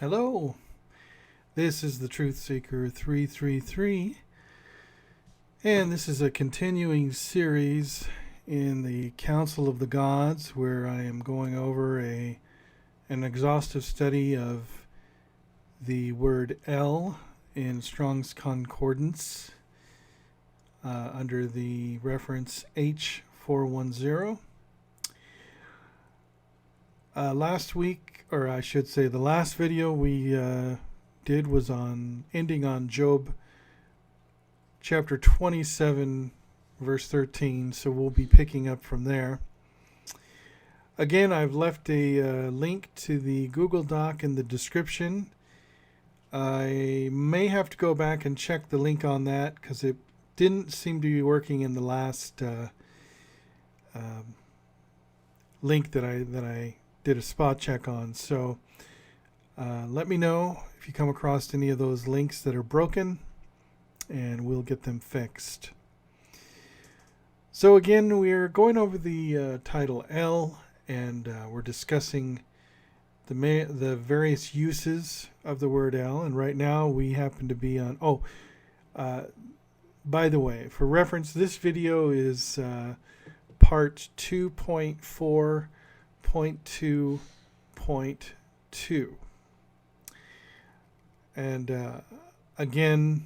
Hello, this is the Truth Seeker 333, and this is a continuing series in the Council of the Gods where I am going over an exhaustive study of the word El in Strong's Concordance under the reference H410. Last week, or I should say the last video we did was ending on Job chapter 27 verse 13, so we'll be picking up from there. Again, I've left a link to the Google Doc in the description. I may have to go back and check the link on that because it didn't seem to be working in the last link that I did a spot check on. So let me know if you come across any of those links that are broken, and we'll get them fixed. So again, we're going over the title L, and we're discussing the various uses of the word L. And right now we happen to be on... by the way, for reference, this video is part 2.4.2.2. And again,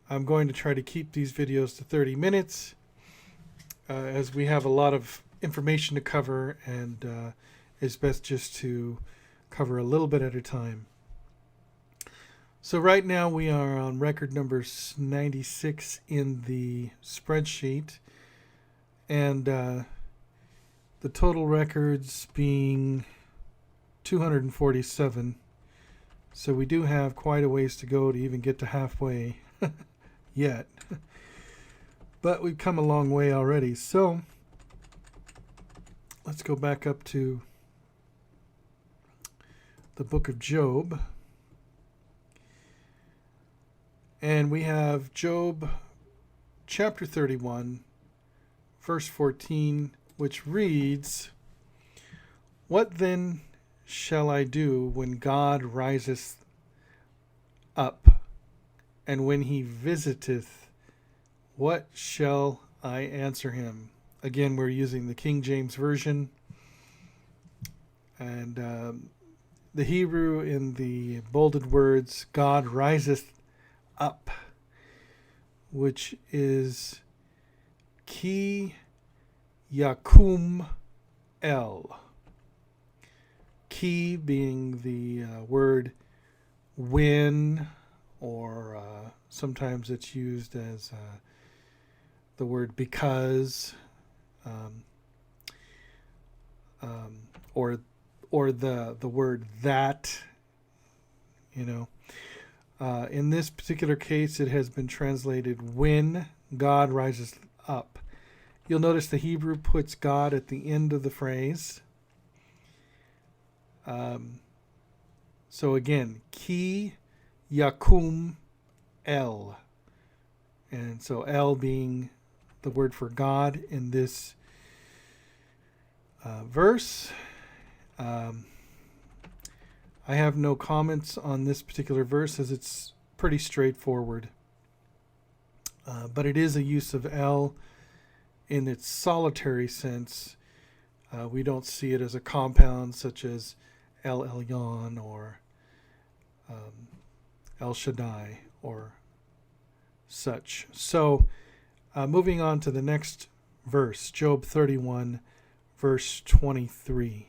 I'm going to try to keep these videos to 30 minutes as we have a lot of information to cover, and it's best just to cover a little bit at a time. So right now we are on record number 96 in the spreadsheet, and the total records being 247. So we do have quite a ways to go to even get to halfway yet. But we've come a long way already. So let's go back up to the book of Job. And we have Job chapter 31, verse 14, which reads, "What then shall I do when God riseth up, and when he visiteth, what shall I answer him?" Again, we're using the King James Version. And the Hebrew in the bolded words, God riseth up, which is Ki Yakum El. Ki being the word when, or sometimes it's used as the word because, or the word that, in this particular case, it has been translated when God rises up. You'll notice the Hebrew puts God at the end of the phrase. So again, Ki Yakum El. And so El being the word for God in this verse. I have no comments on this particular verse as it's pretty straightforward. But it is a use of El in its solitary sense. We don't see it as a compound such as El Elyon or El Shaddai or such. So moving on to the next verse, Job 31, verse 23.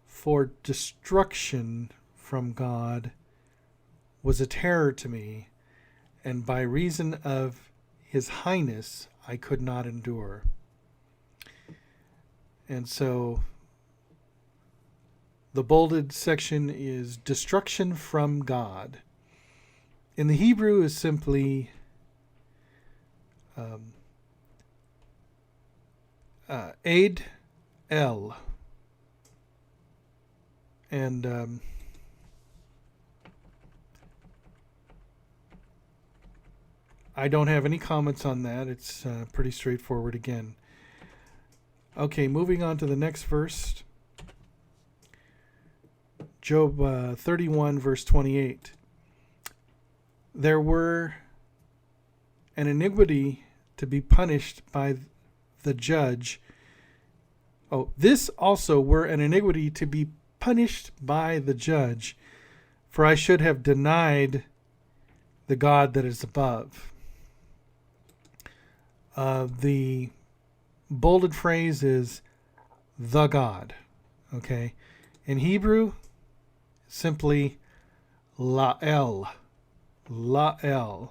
"For destruction from God was a terror to me, and by reason of his highness I could not endure." And so the bolded section is destruction from God. In the Hebrew is simply Aid El. And I don't have any comments on that. It's pretty straightforward again. Okay, moving on to the next verse. Job 31, verse 28. There were an iniquity to be punished by the judge. Oh, this also were an iniquity to be punished by the judge, for I should have denied the God that is above. The bolded phrase is the God. Okay. In Hebrew, simply La'el. La'el.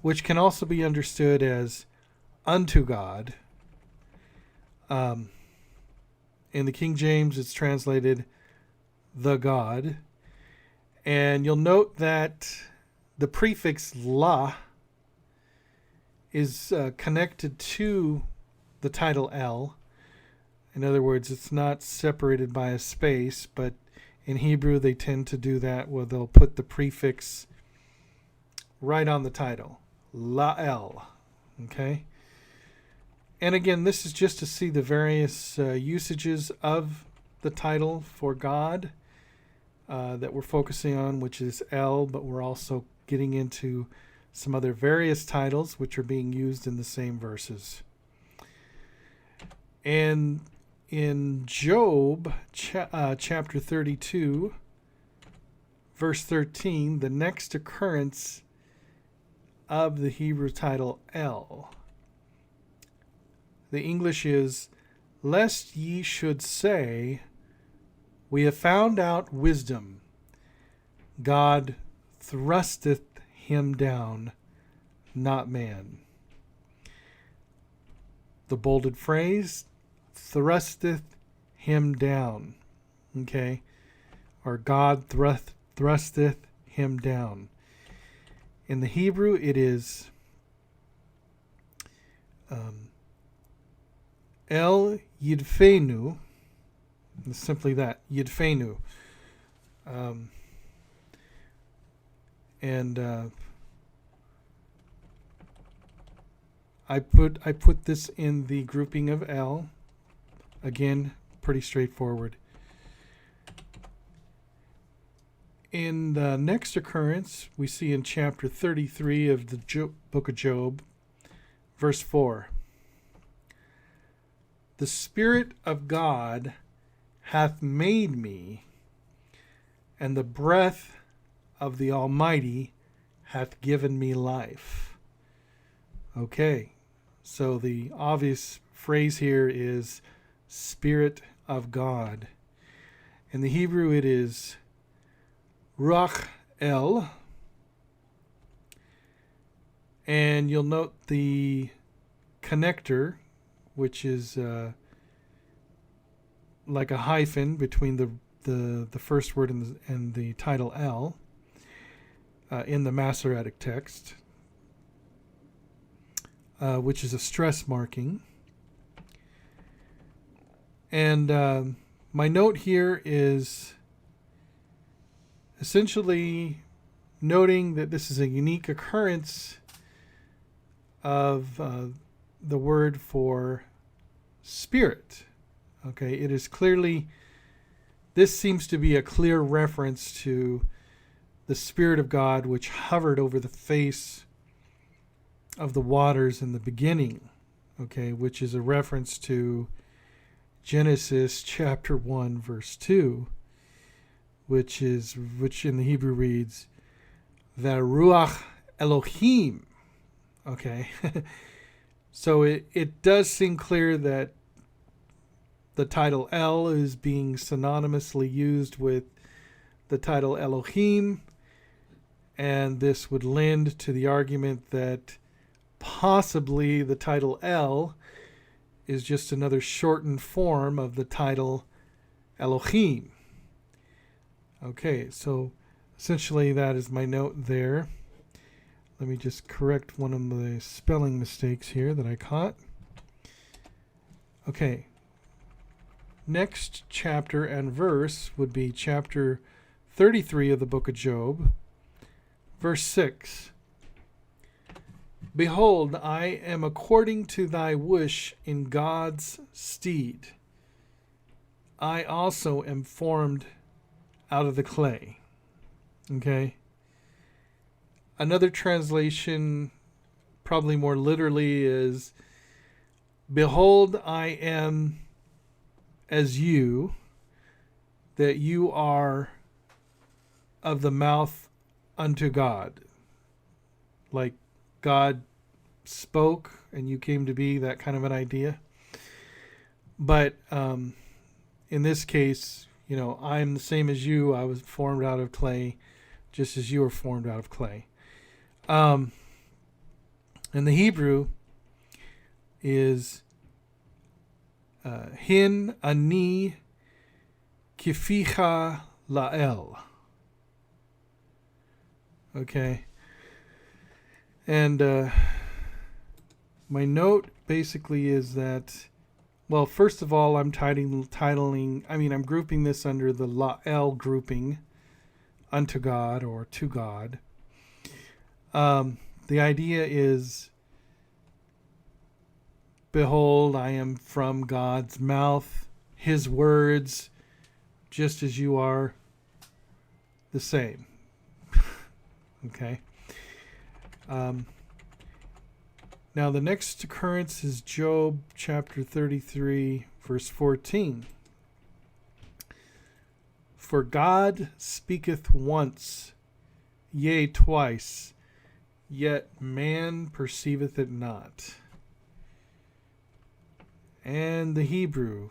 Which can also be understood as unto God. In the King James, it's translated the God. And you'll note that the prefix la is connected to the title El. In other words, it's not separated by a space, but in Hebrew they tend to do that where they'll put the prefix right on the title. La'el. Okay? And again, this is just to see the various usages of the title for God that we're focusing on, which is El, but we're also getting into some other various titles which are being used in the same verses. And in Job chapter 32, verse 13, the next occurrence of the Hebrew title El. The English is, lest ye should say, we have found out wisdom. God thrusteth him down, not man. The bolded phrase, thrusteth him down. Okay? Or God thrusteth him down. In the Hebrew, it is El Yidfenu. It's simply that, Yidfenu. I put this in the grouping of El. Again, pretty straightforward. In the next occurrence, we see in chapter 33 of the book of Job, verse 4. The Spirit of God hath made me, and the breath of the Almighty hath given me life. Okay, so the obvious phrase here is Spirit of God. In the Hebrew, it is Ruach El. And you'll note the connector, which is like a hyphen between the first word and the title El in the Masoretic text, which is a stress marking. And my note here is essentially noting that this is a unique occurrence of the word for spirit. Okay, it is clearly, this seems to be a clear reference to the Spirit of God which hovered over the face of the waters in the beginning. Okay, which is a reference to Genesis chapter 1 verse 2, which in the Hebrew reads the Ruach Elohim. Okay. So it does seem clear that the title El is being synonymously used with the title Elohim, and this would lend to the argument that possibly the title El is just another shortened form of the title Elohim. Okay, so essentially that is my note there. Let me just correct one of the spelling mistakes here that I caught. Okay. Next chapter and verse would be chapter 33 of the book of Job, verse 6. Behold, I am according to thy wish in God's stead. I also am formed out of the clay. Okay. Another translation, probably more literally, is, behold, I am as you, that you are of the mouth unto God. Like God spoke and you came to be, that kind of an idea. But in this case, I'm the same as you. I was formed out of clay, just as you were formed out of clay. And the Hebrew is hin ani kificha lael. Okay. And my note basically is that, well, first of all, I'm grouping this under the lael grouping, unto God or to God. The idea is, behold, I am from God's mouth, his words, just as you are the same. Okay. Now the next occurrence is Job chapter 33, verse 14. For God speaketh once, yea, twice, yet man perceiveth it not. And the Hebrew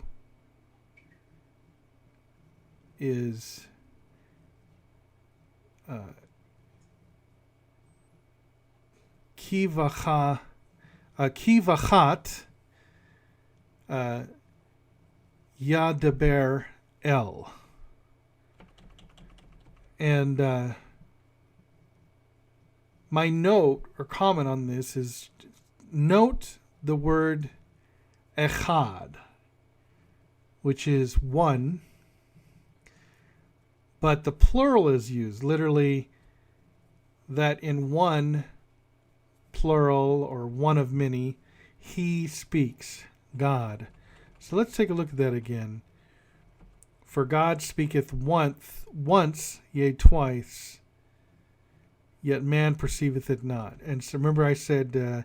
is kivachat yadeber el. And my note or comment on this is, note the word echad, which is one, but the plural is used, literally that in one, plural or one of many, he speaks, God. So let's take a look at that again. For God speaketh once, yea, twice, yet man perceiveth it not. And so remember I said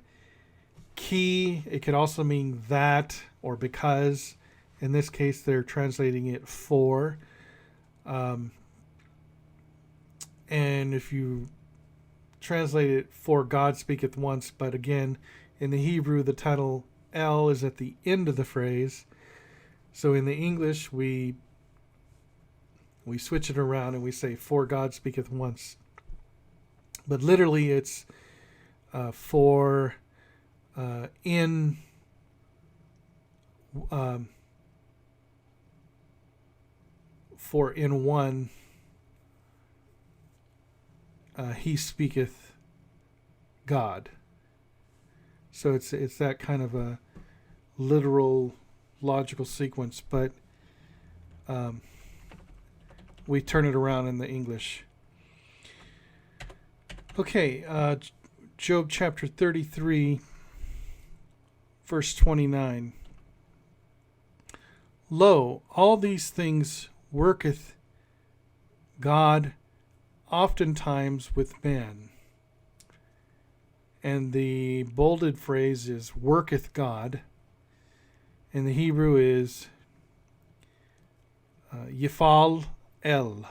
ki, it could also mean that or because. In this case, they're translating it for. And if you translate it, for God speaketh once, but again, in the Hebrew, the title el is at the end of the phrase. So in the English, we switch it around and we say, for God speaketh once. But literally it's for in one he speaketh God. So it's that kind of a literal logical sequence, but we turn it around in the English. Okay, Job chapter 33, verse 29. Lo, all these things worketh God oftentimes with man. And the bolded phrase is worketh God. And the Hebrew is yifal el,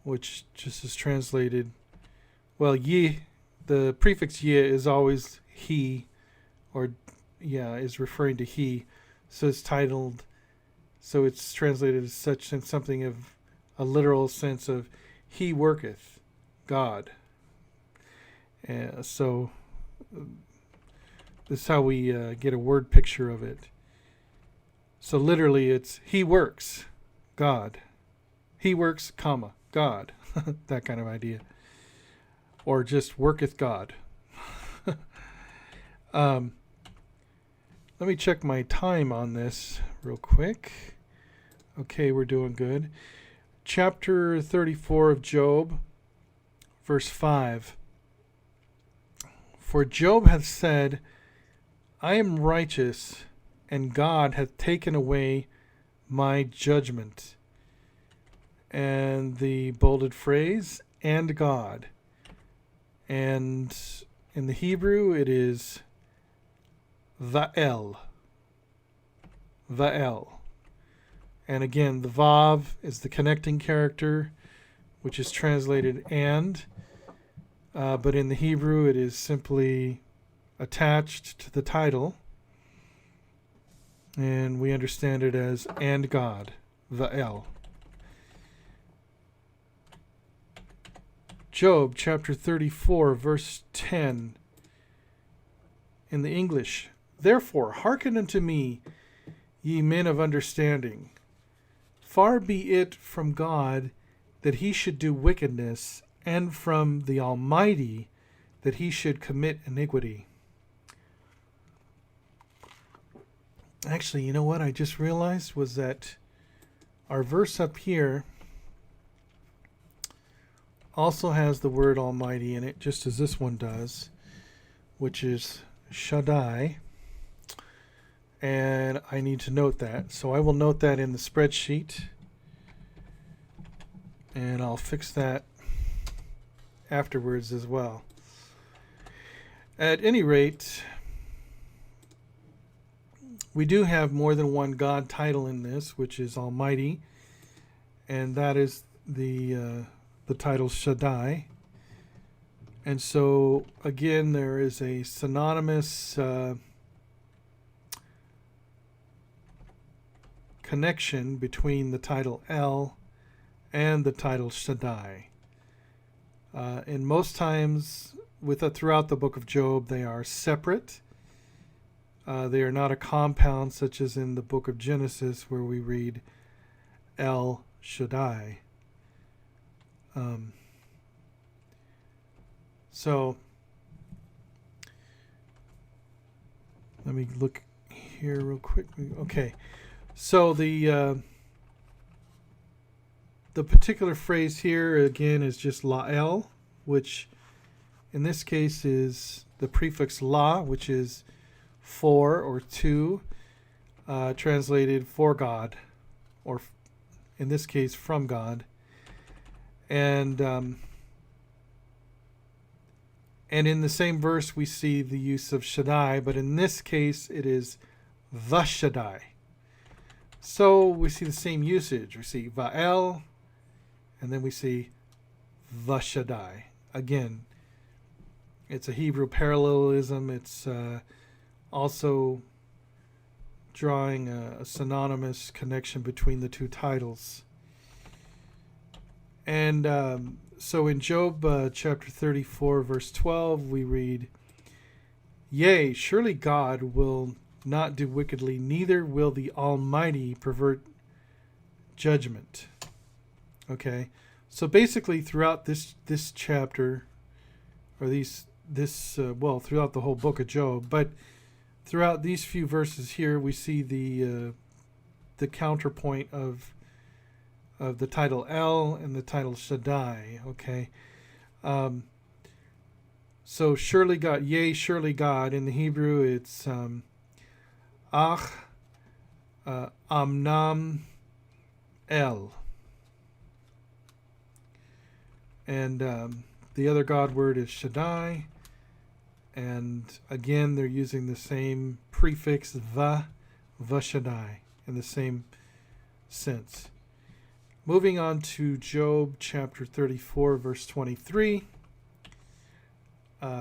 which just is translated, well, ye, the prefix ye is always he, or is referring to he. So it's titled, so it's translated as such, in something of a literal sense of he worketh, God. So this is how we get a word picture of it. So literally it's he works, God. He works, comma, God. That kind of idea. Or just worketh God. Let me check my time on this real quick. Okay, we're doing good. Chapter 34 of Job, verse 5. For Job hath said, I am righteous, and God hath taken away my judgment. and the bolded phrase, and God. And in the Hebrew, it is Va'el. Va'el. And again, the Vav is the connecting character, which is translated and. But in the Hebrew, it is simply attached to the title. And we understand it as and God, Va'el. Job chapter 34, verse 10. In the English, therefore hearken unto me, ye men of understanding. Far be it from God that he should do wickedness, and from the Almighty that he should commit iniquity. Actually, you know what I just realized was that our verse up here also has the word Almighty in it, just as this one does, which is Shaddai. And I need to note that. So I will note that in the spreadsheet. And I'll fix that afterwards as well. At any rate, we do have more than one God title in this, which is Almighty. And that is the title Shaddai. And so, again, there is a synonymous connection between the title El and the title Shaddai. And most times, throughout the book of Job, they are separate. They are not a compound, such as in the book of Genesis, where we read El Shaddai. So, let me look here real quick. Okay. So the particular phrase here again is just la'el, which in this case is the prefix la, which is for or to, translated for God, or in this case from God, and in the same verse we see the use of Shaddai, but in this case it is Vashaddai. So we see the same usage. We see Va'el, and then we see Vashaddai. Again, it's a Hebrew parallelism. It's also drawing a synonymous connection between the two titles. And so in Job chapter 34, verse 12, we read, Yea, surely God will not do wickedly, neither will the Almighty pervert judgment. Okay, so basically throughout this chapter, or throughout the whole book of Job, but throughout these few verses here, we see the counterpoint of the title El and the title Shaddai. Okay, so surely God, yea, surely God. In the Hebrew, it's Ach Amnam El. And the other God word is Shaddai. And again, they're using the same prefix Vashaddai in the same sense. Moving on to Job chapter 34, verse 23.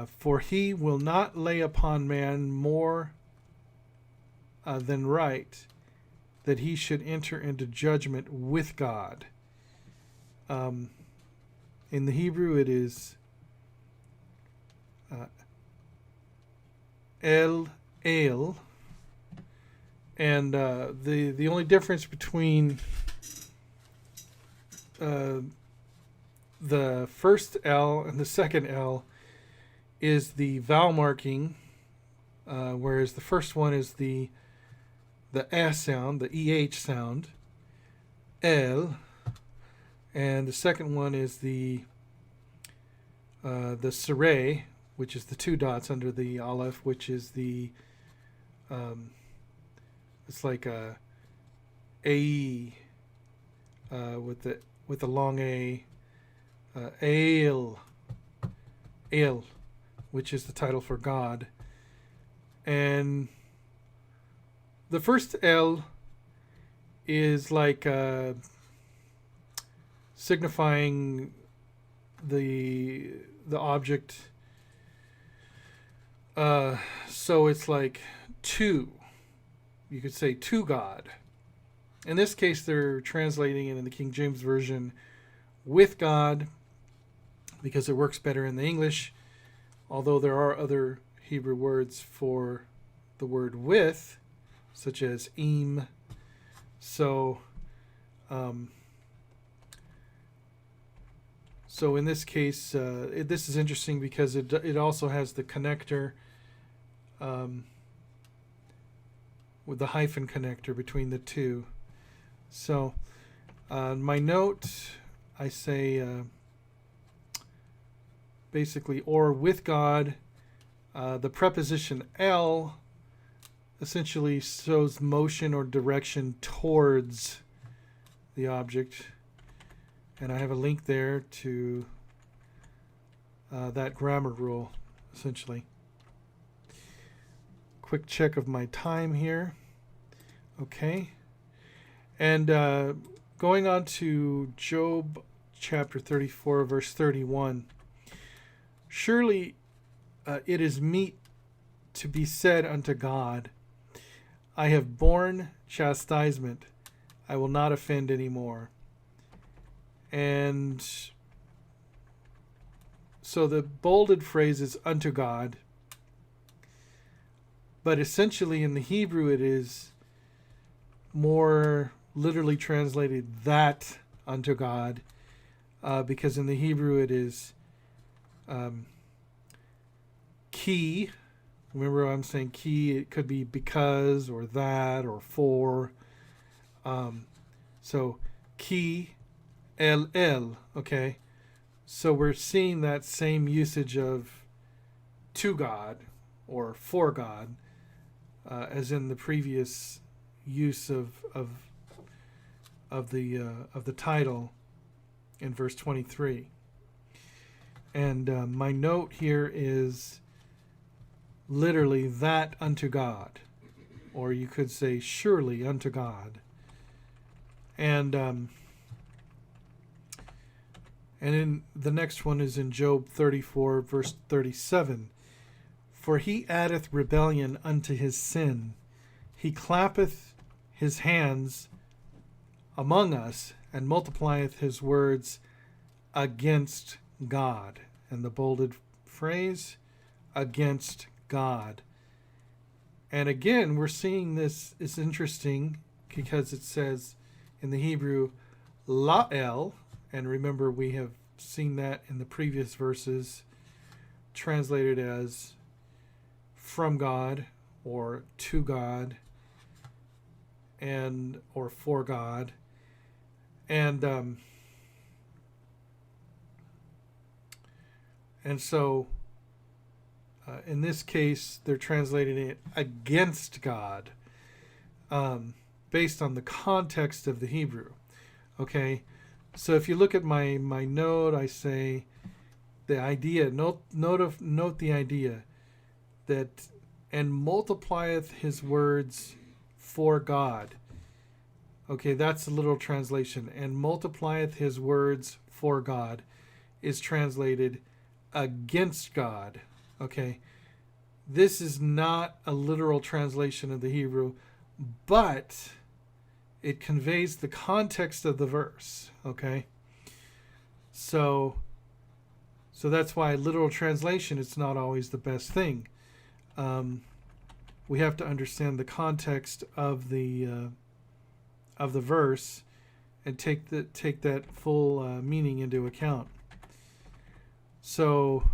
For he will not lay upon man more than right, that he should enter into judgment with God. In the Hebrew, it is El, and the only difference between the first L and the second L is the vowel marking, whereas the first one is the S sound, the EH sound, El, and the second one is the Sere, which is the two dots under the Aleph, which is the it's like a with the long A, El, El, which is the title for God. And the first El is like signifying the object. So it's like to. You could say to God. In this case, they're translating it in the King James Version with God because it works better in the English, although there are other Hebrew words for the word with, such as im. So in this case, this is interesting because it also has the connector with the hyphen connector between the two. So my note, I say basically or with God. The preposition el essentially shows motion or direction towards the object. And I have a link there to that grammar rule, essentially. Quick check of my time here. Okay. And going on to Job chapter 34, verse 31. Surely it is meet to be said unto God, I have borne chastisement, I will not offend any more. And so the bolded phrase is unto God, but essentially in the Hebrew it is more literally translated that unto God, because in the Hebrew it is ki. Remember I'm saying ki, it could be because or that or for. So ki el, okay? So we're seeing that same usage of to God or for God, as in the previous use of the title in verse 23. And my note here is literally that unto God, or you could say surely unto God. And in the next one is in Job 34, verse 37. For he addeth rebellion unto his sin. He clappeth his hands among us, and multiplieth his words against God. And the bolded phrase, against God. And again, we're seeing this is interesting because it says in the Hebrew, la'el, and remember we have seen that in the previous verses, translated as from God or to God and or for God. And so in this case they're translating it against God, based on the context of the Hebrew. Okay, so if you look at my note, I say the idea, note the idea that and multiplieth his words for God. Okay, that's the literal translation. And multiplieth his words for God is translated against God. Okay, this is not a literal translation of the Hebrew, but it conveys the context of the verse. Okay, so that's why literal translation is not always the best thing. We have to understand the context of the verse and take that full meaning into account. So,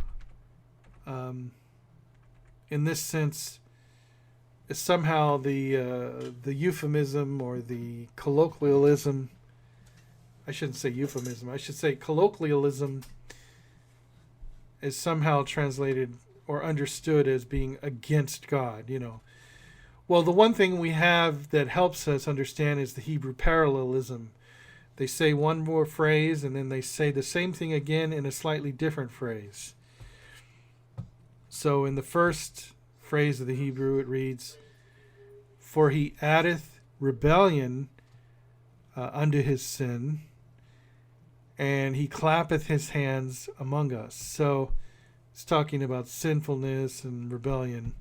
in this sense, somehow the euphemism or the colloquialism, I shouldn't say euphemism, I should say colloquialism, is somehow translated or understood as being against God, you know. Well, the one thing we have that helps us understand is the Hebrew parallelism, They say one more phrase and then they say the same thing again in a slightly different phrase. So in the first phrase of the Hebrew it reads, "For he addeth rebellion unto his sin, and he clappeth his hands among us." So it's talking about sinfulness and rebellion.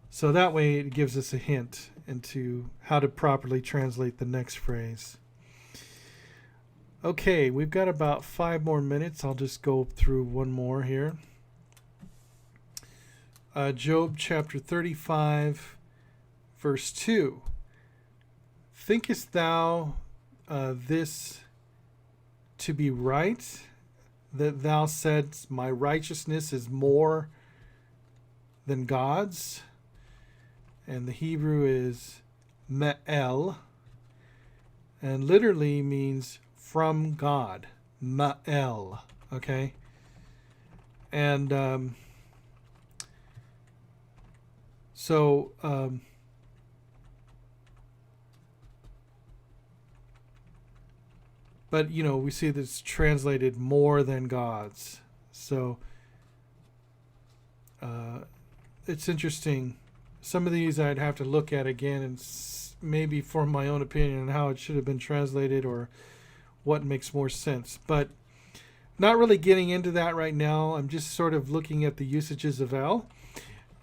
So that way it gives us a hint into how to properly translate the next phrase. Okay, we've got about 5 more minutes. I'll just go through one more here. Job chapter 35, verse 2. "Thinkest thou this to be right, that thou saidst, my righteousness is more than God's?" And the Hebrew is me'el, and literally means from God. Ma'el, okay? And but you know, we see this translated more than God's. So it's interesting. Some of these I'd have to look at again and maybe form my own opinion on how it should have been translated or what makes more sense. But not really getting into that right now. I'm just sort of looking at the usages of el.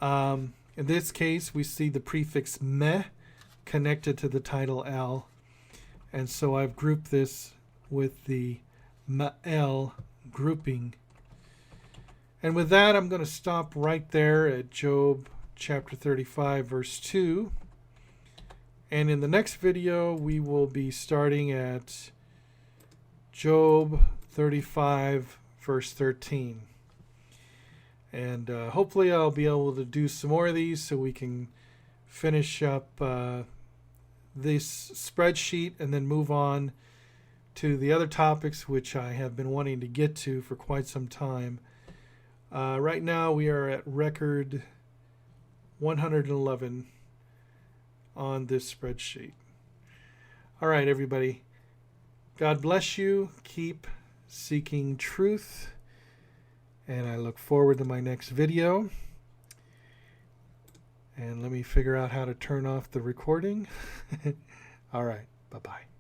In this case, we see the prefix me connected to the title el. And so I've grouped this with the ma'el grouping. And with that, I'm going to stop right there at Job chapter 35, verse 2. And in the next video, we will be starting at Job 35, verse 13. And hopefully I'll be able to do some more of these so we can finish up this spreadsheet and then move on to the other topics which I have been wanting to get to for quite some time. Right now we are at record 111 on this spreadsheet. All right, everybody. God bless you. Keep seeking truth. And I look forward to my next video. And let me figure out how to turn off the recording. All right. Bye-bye.